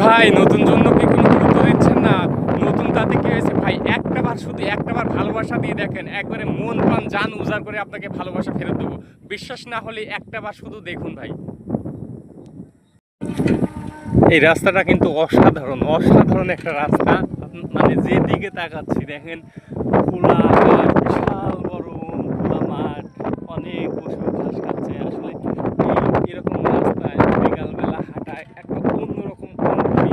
ভাই নতুন জন্য কি কোনো গুরুত্ব দিচ্ছেন না? নতুন তাতে কি হয়েছে ভাই, একটাবার ভালোবাসা দিয়ে দেখেন, একবারে মন প্রাণ জান উজাড় করে আপনাকে ভালোবাসা ফেরত দেবো। বিশ্বাস না হলে একটাবার শুধু দেখুন ভাই। এই রাস্তাটা কিন্তু অসাধারণ একটা রাস্তা। মানে যেদিকে তাকাচ্ছি দেখেন খোলা আকাশ, বিশাল বড় খোলা মাঠ, অনেক পশু ঘাস খাচ্ছে। আসলে এরকম রাস্তায় বিকালবেলা হাঁটায় একটা অন্যরকম অনুভূতি।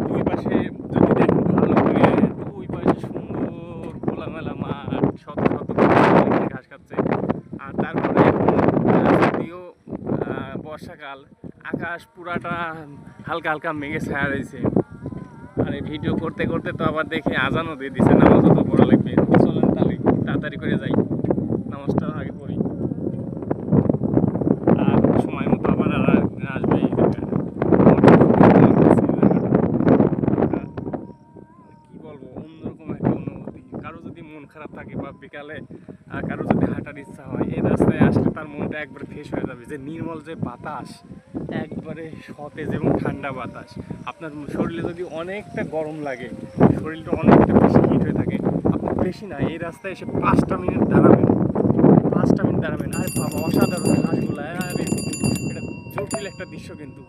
দুই পাশে যদি দেখেন ভালো করে, দুই পাশে সুন্দর খোলামেলা মাঠ, শত শত ঘাস খাচ্ছে। আর তারপরে যদিও বর্ষাকাল, আকাশ পুরাটা হালকা হালকা মেঘে ছায়া রয়েছে। আর এই ভিডিও করতে করতে তো আবার দেখে আজানও দিয়ে দিচ্ছে, নামাজও তো পড়া লাগবে। চলেন তাহলে তাড়াতাড়ি করে যাই, নামাজটা আগে পড়ি। আর সময় মতো আবার আসবে এই জায়গায়। কি বলবো, অন্যরকম একটা অনুভূতি। কারো যদি মন খারাপ থাকে বা বিকালে কারো যদি হাঁটার ইচ্ছা হয়, এই রাস্তায় আসলে তার মনটা একবার ফ্রেশ হয়ে যাবে। যে নির্মল যে বাতাস, একবারে সতেজ এবং ঠান্ডা বাতাস। আপনার শরীরে যদি অনেকটা গরম লাগে, শরীরটা অনেকটা বেশি হিট হয়ে থাকে, আপনি বেশি না এই রাস্তায় এসে 5টা মিনিট দাঁড়াবেন, 5টা মিনিট দাঁড়াবেন। আরে বাবা, অসাধারণ ঘাসগুলো! আরে এটা জটিল একটা দৃশ্য কিন্তু।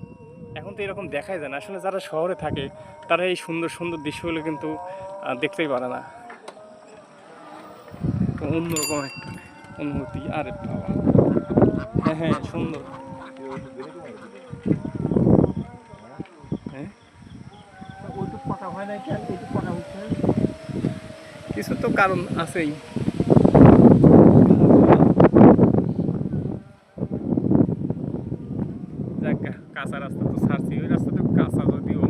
এখন তো এরকম দেখাই যায় না। আসলে যারা শহরে থাকে তারা এই সুন্দর সুন্দর দৃশ্যগুলো কিন্তু দেখতেই পারে না। অন্যরকম একটা অনুভূতি। আরে বাবা, হ্যাঁ হ্যাঁ, সুন্দর। হ্যাঁ, কিছু তো কারণ আছেই। যাক, কাঁচা রাস্তা তো ছাড়ছি, ওই রাস্তাটা কাঁচা যদিও,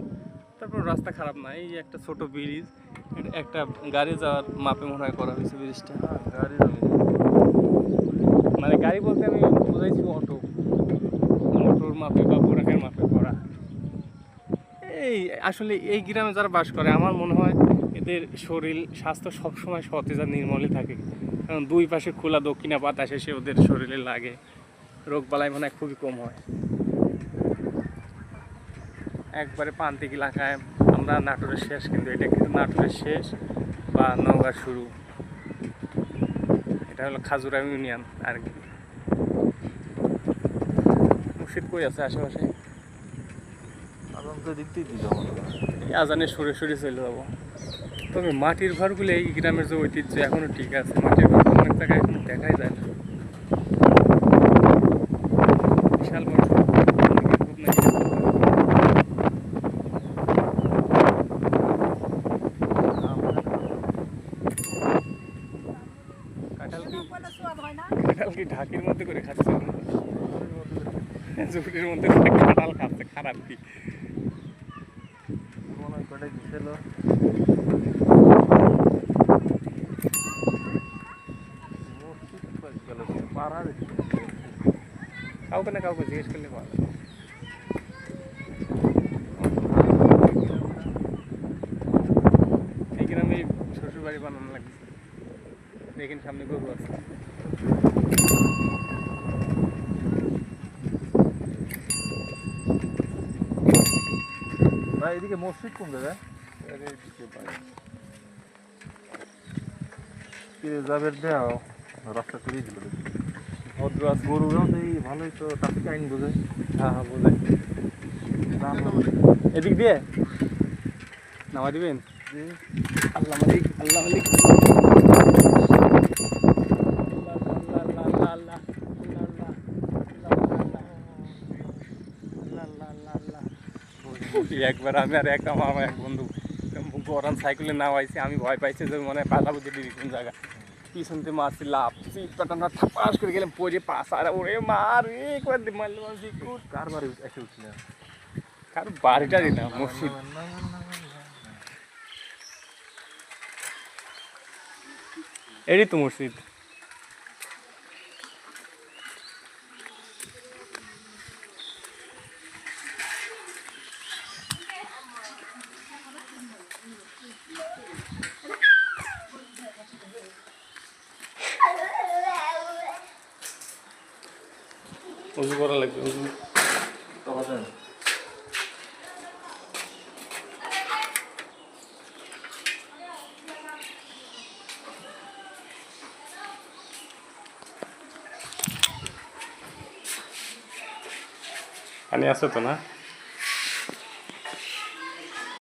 তারপর রাস্তা খারাপ না। এই একটা ছোট ব্রিজ, একটা গাড়ি যাওয়ার মাপে মনে হয় করা হয়েছে ব্রিজটা। মানে গাড়ি বলতে আমি বুঝাইছি অটোর মাপে বা বোরাকের মাপে করা। এই আসলে এই গ্রামে যারা বাস করে আমার মনে হয় এদের শরীর স্বাস্থ্য সবসময় সতেজ আর নির্মলই থাকে। কারণ দুই পাশে খোলা দক্ষিণা বাতাস এসে ওদের শরীরে লাগে, রোগবালাই মনে হয় খুবই কম হয়। একবারে প্রান্তিক এলাকায় আমরা, নাটোরের শেষ, কিন্তু এটা কিন্তু নাটোরের শেষ বা নওগাঁর শুরু। এটা হলো খাজুরা ইউনিয়ন আর কি। মসজিদ কই আছে আশেপাশে? আজানের সুরে সুরে চলে যাবো। তবে মাটির ঘরগুলো এই গ্রামের যে ঐতিহ্য এখনো ঠিক আছে। মাটির ঘর অনেক জায়গায় এখন দেখাই যায় না। বিশাল বড় কাঁঠাল কি ঢাকির মধ্যে করে খাচ্ছে? ঝুড়ির মধ্যে কাঁঠাল খাচ্ছে, খারাপ কি? কাউকে না কাউকে জিজ্ঞেস করলে পাওয়া যাবে। এই গ্রামে শ্বশুর বাড়ি বানানো লাগবে। দেখেন সামনে গরু আছে। ভাই এদিকে মসজিদ কোন জায়গায়? যাবেন দেও রাস্তা করে দিল ভদ্র আছে, গরু ভালোই তো ট্রাফিক আইন বোঝে। হ্যাঁ হ্যাঁ, বোঝাই। এদিক দিয়ে নামা দিবেন। আল্লাহ মালিক, আল্লাহ মালিক। একবার আমি আর আমার এক বন্ধু গরম সাইকেলে নামাইছি, আমি ভয় পাইছি যে মনে হয় পালা বুঝে দিবি কোন জায়গা। পিছনতে মারছি লাভ, পাটানা ঠাপাস করে গেলাম পরে পাশ। আর ওরে মার একবার মারলে মারছি। কার বাড়ি এসে উঠছি না, কারো বাড়িটারই না, মসজিদ। এরই তো মসজিদ। উজু করা লাগবে, উজু। পানি আছে তো না?